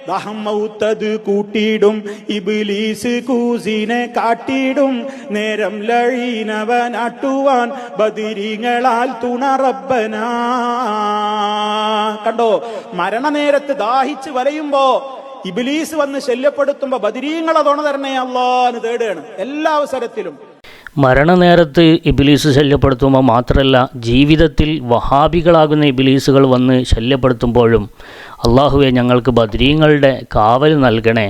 ദഹമൗത്തത് കൂട്ടിയിടും ഇബ്ലീസ് കൂസിനെ കാട്ടിയിടും നേരം ലഴീനവനാട്ടുവാൻ ബദിരീങ്ങളാൽ തുണ റബ്ബനാ. കണ്ടോ, മരണനേരത്ത് ദാഹിച്ച് വലയുമ്പോ ഇബ്ലീസ് വന്ന് ശല്യപ്പെടുത്തുമ്പോ ബദിരീങ്ങളെ തുണ തരണേ അല്ലാഹ് തേടുകയാണ് എല്ലാ അവസരത്തിലും. മരണനേരത്ത് ഇബ്ലീസ് ശല്യപ്പെടുത്തുമ്പോൾ മാത്രമല്ല, ജീവിതത്തിൽ വഹാബികളാകുന്ന ഇബ്ലീസുകൾ വന്ന് ശല്യപ്പെടുത്തുമ്പോഴും അള്ളാഹുവെ ഞങ്ങൾക്ക് ബദ്രീങ്ങളുടെ കാവൽ നൽകണേ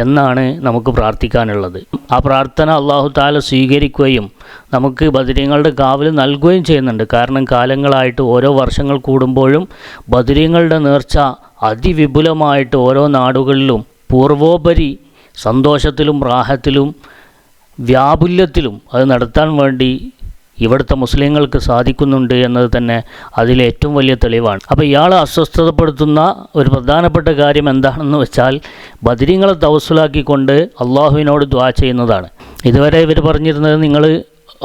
എന്നാണ് നമുക്ക് പ്രാർത്ഥിക്കാനുള്ളത്. ആ പ്രാർത്ഥന അള്ളാഹു താല സ്വീകരിക്കുകയും നമുക്ക് ബദ്രീങ്ങളുടെ കാവൽ നൽകുകയും ചെയ്യുന്നുണ്ട്. കാരണം കാലങ്ങളായിട്ട് ഓരോ വർഷങ്ങൾ കൂടുമ്പോഴും ബദ്രീങ്ങളുടെ നേർച്ച അതിവിപുലമായിട്ട് ഓരോ നാടുകളിലും പൂർവോപരി സന്തോഷത്തിലും റാഹത്തിലും വ്യാപുല്യത്തിലും അത് നടത്താൻ വേണ്ടി ഇവിടുത്തെ മുസ്ലിങ്ങൾക്ക് സാധിക്കുന്നുണ്ട് എന്നത് തന്നെ അതിലേറ്റവും വലിയ തെളിവാണ്. അപ്പോൾ ഇയാളെ അസ്വസ്ഥതപ്പെടുത്തുന്ന ഒരു പ്രധാനപ്പെട്ട കാര്യം എന്താണെന്ന് വെച്ചാൽ ബദരീങ്ങളെ തവസ്സുലാക്കിക്കൊണ്ട് അള്ളാഹുവിനോട് ദുആ ചെയ്യുന്നതാണ്. ഇതുവരെ ഇവർ പറഞ്ഞിരുന്നത് നിങ്ങൾ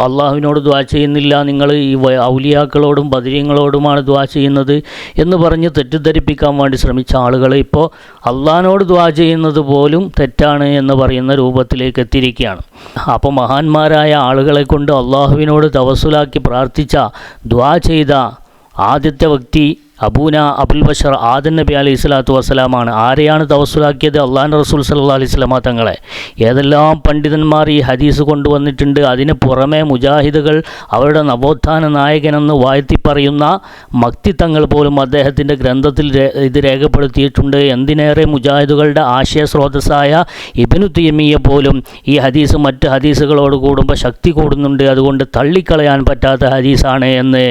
അള്ളാഹുവിനോട് ദുആ ചെയ്യുന്നില്ല, നിങ്ങൾ ഈ ഔലിയാക്കളോടും ബദരീങ്ങളോടുമാണ് ദുആ ചെയ്യുന്നത് എന്ന് പറഞ്ഞ് തെറ്റിദ്ധരിപ്പിക്കാൻ വേണ്ടി ശ്രമിച്ച ആളുകൾ ഇപ്പോൾ അള്ളാഹിനോട് ദുആ ചെയ്യുന്നത് പോലും തെറ്റാണ് എന്ന് പറയുന്ന രൂപത്തിലേക്ക് എത്തിയിരിക്കുകയാണ്. അപ്പോൾ മഹാന്മാരായ ആളുകളെ കൊണ്ട് അള്ളാഹുവിനോട് തവസ്സുലാക്കി പ്രാർത്ഥിച്ച ദുആ ചെയ്ത ആദ്യത്തെ വ്യക്തി അബൂന അബുൽ ബഷർ ആദം നബി അലൈഹി സ്വലാത്തു വസ്സലാമാണ്. ആരെയാണ് തവസ്സുലാക്കിയത്? അള്ളാഹുവിൻ്റെ റസൂൽ സല്ലല്ലാഹു അലൈഹി വസല്ലമ തങ്ങളെ. ഏതെല്ലാം പണ്ഡിതന്മാർ ഈ ഹദീസ് കൊണ്ടുവന്നിട്ടുണ്ട്. അതിന് പുറമെ മുജാഹിദുകൾ അവരുടെ നവോത്ഥാന നായകനെന്ന് വാഴ്ത്തിപ്പറയുന്ന മക്തി തങ്ങൾ പോലും അദ്ദേഹത്തിൻ്റെ ഗ്രന്ഥത്തിൽ ഇത് രേഖപ്പെടുത്തിയിട്ടുണ്ട്. എന്തിനേറെ മുജാഹിദുകളുടെ ആശയ സ്രോതസ്സായ ഇബ്നു തൈമിയ്യ പോലും ഈ ഹദീസ് മറ്റ് ഹദീസുകളോട് കൂടുമ്പോൾ ശക്തി കൂടുന്നുണ്ട്, അതുകൊണ്ട് തള്ളിക്കളയാൻ പറ്റാത്ത ഹദീസാണ് എന്ന്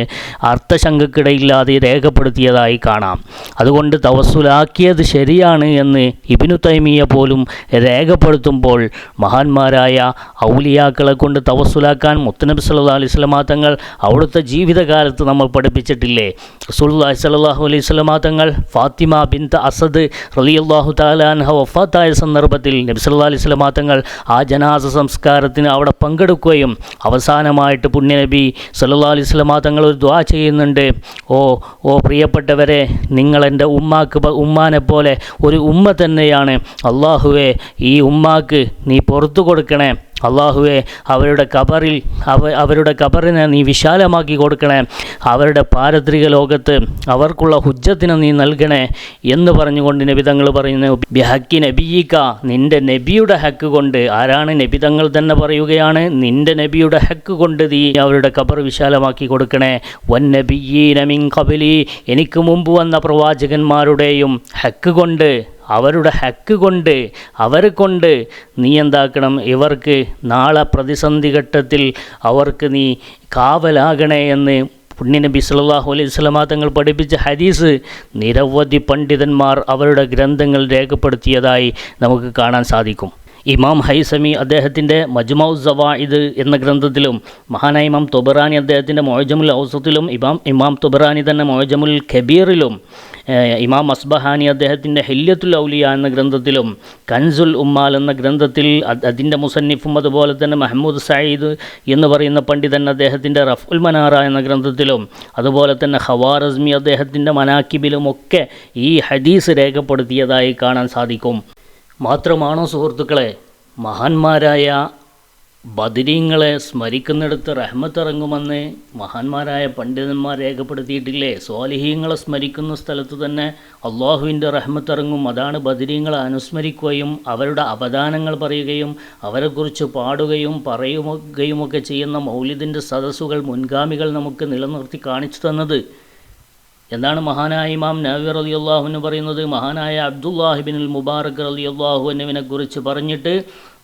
അർത്ഥശങ്കക്കിടയില്ലാതെ രേഖപ്പെടുത്തി ായി കാണാം. അതുകൊണ്ട് തവസ്സുലാക്കിയത് ശരിയാണ് എന്ന് ഇബ്നു തൈമിയ്യ പോലും രേഖപ്പെടുത്തുമ്പോൾ മഹാന്മാരായ ഔലിയാക്കളെ കൊണ്ട് തവസ്സുലാക്കാൻ മുത്തുനബി സല്ലല്ലാഹു അലൈഹി വസല്ലമ തങ്ങൾ അവിടുത്തെ ജീവിതകാലത്ത് നമ്മൾ പഠിപ്പിച്ചിട്ടില്ലേ? റസൂലുള്ളാഹി സ്വല്ലല്ലാഹു അലൈഹി വസല്ലമ തങ്ങൾ ഫാത്തിമ ബിൻത് അസദ് റളിയല്ലാഹു തആല അൻഹ വഫാത്തായ സന്ദർഭത്തിൽ നബി സല്ലല്ലാഹു അലൈഹി വസല്ലമ തങ്ങൾ ആ ജനാസ സംസ്കാരത്തിന് അവിടെ പങ്കെടുക്കുകയും അവസാനമായിട്ട് പുണ്യനബി സല്ലല്ലാഹു അലൈഹി വസല്ലമ തങ്ങൾ ഒരു ദുആ ചെയ്യുന്നുണ്ട്. ഓ പ്രിയപ്പെട്ടവരെ, നിങ്ങളെൻ്റെ ഉമ്മാനെ പോലെ ഒരു ഉമ്മ തന്നെയാണ്. അള്ളാഹുവേ, ഈ ഉമ്മാക്ക് നീ പുറത്തു കൊടുക്കണേ. അള്ളാഹുവെ, അവരുടെ ഖബറിനെ നീ വിശാലമാക്കി കൊടുക്കണേ. അവരുടെ പാരത്രിക ലോകത്ത് അവർക്കുള്ള ഹുജ്ജത്തിന് നീ നൽകണേ എന്ന് പറഞ്ഞുകൊണ്ട് നബി തങ്ങൾ പറയുന്നു, ബിഹക്കി നബിയിക്ക, നിൻ്റെ നബിയുടെ ഹക്ക് കൊണ്ട്. ആരാണ്? നബി തങ്ങൾ തന്നെ പറയുകയാണ്, നിൻ്റെ നബിയുടെ ഹക്ക് കൊണ്ട് നീ അവരുടെ ഖബർ വിശാലമാക്കി കൊടുക്കണേ. വൻ നബിയ്യീന മിൻ ഖബലി, എനിക്ക് മുമ്പ് വന്ന പ്രവാചകന്മാരുടെയും ഹക്ക് കൊണ്ട്, അവരുടെ ഹക്ക് കൊണ്ട്, അവരെ കൊണ്ട് നീ എന്താക്കണം? ഇവർക്ക് നാളെ പ്രതിസന്ധി ഘട്ടത്തിൽ അവർക്ക് നീ കാവലാകണേ എന്ന് പുണ്യനബി സല്ലല്ലാഹു അലൈഹി വസല്ലമ തങ്ങൾ പഠിപ്പിച്ച ഹദീസ് നിരവധി പണ്ഡിതന്മാർ അവരുടെ ഗ്രന്ഥങ്ങൾ രേഖപ്പെടുത്തിയതായി നമുക്ക് കാണാൻ സാധിക്കും. ഇമാം ഹൈസമി അദ്ദേഹത്തിൻ്റെ മജ്മഉ സവാഇദ് എന്ന ഗ്രന്ഥത്തിലും, മഹാനായ ഇമാം തൊബറാനി അദ്ദേഹത്തിൻ്റെ മുഅ്ജമുൽ ഔസത്തിലും, ഇമാം തൊബറാനി തന്നെ മുഅ്ജമുൽ കബീറിലും, ഇമാം അസ്ബഹാനി അദ്ദേഹത്തിൻ്റെ ഹില്യത്തുൽ ഔലിയ എന്ന ഗ്രന്ഥത്തിലും, കൻസുൽ ഉമ്മാൽ എന്ന ഗ്രന്ഥത്തിൽ അതിൻ്റെ മുസന്നിഫും, അതുപോലെ തന്നെ മഹ്മൂദ് സഈദ് എന്ന് പറയുന്ന പണ്ഡിതൻ അദ്ദേഹത്തിൻ്റെ റഫ്ഉൽ മനാറ എന്ന ഗ്രന്ഥത്തിലും, അതുപോലെ തന്നെ ഖവാറസ്മി അദ്ദേഹത്തിൻ്റെ മനാക്കിബിലുമൊക്കെ ഈ ഹദീസ് രേഖപ്പെടുത്തിയതായി കാണാൻ സാധിക്കും. മാത്രമാണോ സുഹൃത്തുക്കളെ, മഹാന്മാരായ ബദരീങ്ങളെ സ്മരിക്കുന്നിടത്ത് റഹ്മത്ത് ഇറങ്ങുമെന്ന് മഹാന്മാരായ പണ്ഡിതന്മാർ രേഖപ്പെടുത്തിയിട്ടില്ലേ? സ്വാലിഹീങ്ങളെ സ്മരിക്കുന്ന സ്ഥലത്ത് തന്നെ അള്ളാഹുവിൻ്റെ റഹ്മത്ത് ഇറങ്ങും. അതാണ് ബദരീങ്ങളെ അനുസ്മരിക്കുകയും അവരുടെ അവദാനങ്ങൾ പറയുകയും അവരെക്കുറിച്ച് പാടുകയും പറയുകയുമൊക്കെ ചെയ്യുന്ന മൗലിദിൻ്റെ സദസ്സുകൾ മുൻഗാമികൾ നമുക്ക് നിലനിർത്തി കാണിച്ചു തന്നത്. എന്താണ് മഹാനായ ഇമാം നവവി റളിയല്ലാഹു അൻഹു പറയുന്നത്? മഹാനായ അബ്ദുല്ലാഹി ഇബ്നുൽ മുബാറക് റളിയല്ലാഹു അൻഹുവിനെ കുറിച്ച് പറഞ്ഞിട്ട്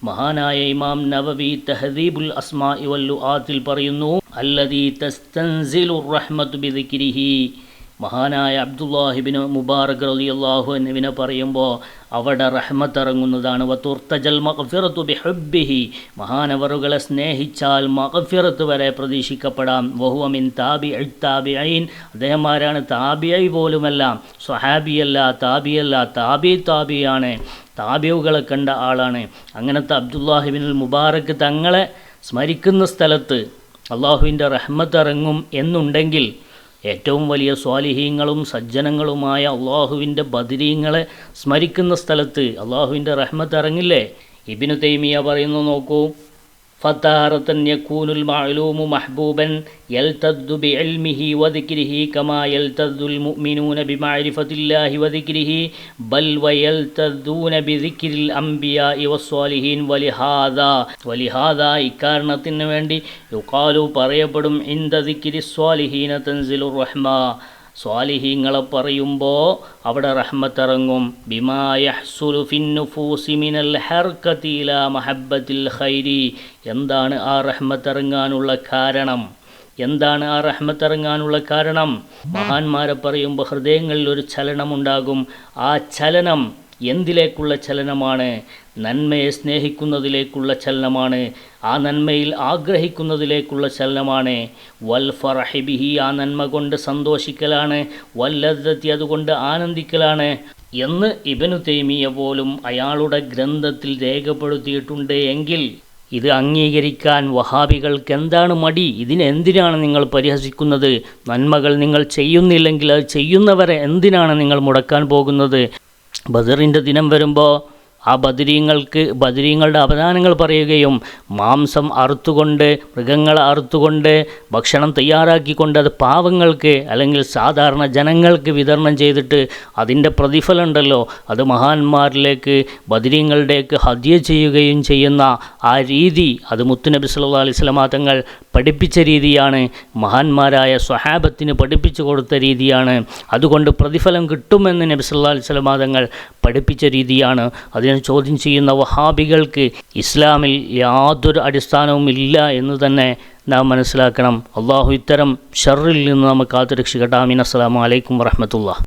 മഹാനായ ഇമാം നവവി തഹദീബുൽ അസ്മാഇ വൽ ലുആത്തിൽ പറയുന്നു, അല്ലദീ തസ്തൻസിലുർ റഹ്മത്തു ബിദിക്രിഹി. മഹാനായ അബ്ദുല്ലാഹി ഇബ്നു മുബാറക് റളിയല്ലാഹു അൻഹുവിനെ പറയുമ്പോൾ അവിടെ റഹ്മത്ത് ഇറങ്ങുന്നതാണ്. വതുർത്തജൽ മഗ്ഫിറത്തു ബിഹുബ്ബിഹി, മഹാനവറുകളെ സ്നേഹിച്ചാൽ മഗ്ഫിറത്ത് വരെ പ്രതീക്ഷിക്കപ്പെടാം. വഹുവ മിൻ താബിഈൻ, അദ്ദേഹമാരാണ് താബിഈ പോലുമല്ല, സ്വഹാബിയല്ല, താബിയല്ല, താബിയാണ്, താബിഉകളെ കണ്ട ആളാണ്. അങ്ങനത്തെ അബ്ദുല്ലാഹി ഇബ്നുൽ മുബാറക് തങ്ങളെ സ്മരിക്കുന്ന സ്ഥലത്ത് അള്ളാഹുവിൻ്റെ റഹ്മത്ത് ഇറങ്ങും എന്നുണ്ടെങ്കിൽ ഏറ്റവും വലിയ സ്വാലിഹീങ്ങളും സജ്ജനങ്ങളുമായ അള്ളാഹുവിൻ്റെ ബദരീങ്ങളെ സ്മരിക്കുന്ന സ്ഥലത്ത് അള്ളാഹുവിൻ്റെ റഹ്മത്ത് ഇറങ്ങില്ലേ? ഇബ്നു തൈമിയ പറയുന്നു, നോക്കൂ, ഫതാറത്തൻ യകൂനുൽ മഅലൂമു മഹ്ബൂബൻ യൽതദ്ദു ബിഇൽമിഹി വദിക്രിഹി കമാ യൽതദ്ദുൽ മുഅ്മിനൂന ബിമഅരിഫത്തില്ലാഹി വദിക്രിഹി ബൽ വയൽതദ്ദൂന ബിദിക്രിൽ അംബിയാഇ വസ്സാലിഹീൻ വലിഹാദാ ഇക്കാരണത്തിന് വേണ്ടി യുഖാലു പറയപ്പെടും ഇൻദ ദിക്രിസ് സ്വാലിഹീന തൻസിലുർ റഹ്മ, സ്വാലിഹീങ്ങളെ പറയുമ്പോൾ അവിടെ റഹ്മത്തിറങ്ങും. ബിമാ യഹ്സുലു ഫിന്നുഫൂസി മിനൽ ഹർകതി ഇലാ മഹബ്ബത്തിൽ ഖൈരി. എന്താണ് ആ റഹ്മത്തിറങ്ങാനുള്ള കാരണം? എന്താണ് ആ റഹ്മത്തിറങ്ങാനുള്ള കാരണം? മഹാന്മാരെ പറയുമ്പോൾ ഹൃദയങ്ങളിൽ ഒരു ചലനമുണ്ടാകും. ആ ചലനം എന്തിലേക്കുള്ള ചലനമാണ്? നന്മയെ സ്നേഹിക്കുന്നതിലേക്കുള്ള ചലനമാണ്. ആ നന്മയിൽ ആഗ്രഹിക്കുന്നതിലേക്കുള്ള ചലനമാണ്. വൽ ഫറഹി ബിഹി, ആ നന്മ കൊണ്ട് സന്തോഷിക്കലാണ്. വല്ലദ്ദത്തി, അതുകൊണ്ട് ആനന്ദിക്കലാണ് എന്ന് ഇബ്നു തൈമിയ പോലും അയാളുടെ ഗ്രന്ഥത്തിൽ രേഖപ്പെടുത്തിയിട്ടുണ്ട്. എങ്കിൽ ഇത് അംഗീകരിക്കാൻ വഹാബികൾക്ക് എന്താണ് മടി? ഇതിനെന്തിനാണ് നിങ്ങൾ പരിഹസിക്കുന്നത്? നന്മകൾ നിങ്ങൾ ചെയ്യുന്നില്ലെങ്കിൽ അത് ചെയ്യുന്നവരെ എന്തിനാണ് നിങ്ങൾ മുടക്കാൻ പോകുന്നത്? ബദറിൻ്റെ ദിനം വരുമ്പോൾ ആ ബദരീങ്ങളുടെ അവദാനങ്ങൾ പറയുകയും മാംസം അറുത്തുകൊണ്ട്, മൃഗങ്ങളെ അറുത്തുകൊണ്ട് ഭക്ഷണം തയ്യാറാക്കിക്കൊണ്ട് അത് പാവങ്ങൾക്ക് അല്ലെങ്കിൽ സാധാരണ ജനങ്ങൾക്ക് വിതരണം ചെയ്തിട്ട് അതിൻ്റെ പ്രതിഫലം ഉണ്ടല്ലോ, അത് മഹാന്മാരിലേക്ക് ബദരീങ്ങളുടേക്ക് ഹദിയ ചെയ്യുകയും ചെയ്യുന്ന ആ രീതി, അത് മുത്തുനബി സല്ലല്ലാഹു അലൈഹി വസല്ലം തങ്ങൾ പഠിപ്പിച്ച രീതിയാണ്. മഹാന്മാരായ സ്വഹാബത്തിന് പഠിപ്പിച്ചു കൊടുത്ത രീതിയാണ്. അതുകൊണ്ട് പ്രതിഫലം കിട്ടുമെന്ന് നബി സല്ലല്ലാഹു അലൈഹി വസല്ലം തങ്ങൾ പഠിപ്പിച്ച രീതിയാണ്. അതിനെ ചോദ്യം ചെയ്യുന്ന വഹാബികൾക്ക് ഇസ്ലാമിൽ യാതൊരു അടിസ്ഥാനവും ഇല്ല എന്ന് തന്നെ നാം മനസ്സിലാക്കണം. അള്ളാഹു ഇത്തരം ഷർറിൽ നിന്ന് നമുക്ക് കാത്തുരക്ഷിക്കട്ടെ. ആമീൻ. അസ്സലാമു അലൈക്കും വറഹ്മത്തുള്ളാഹി.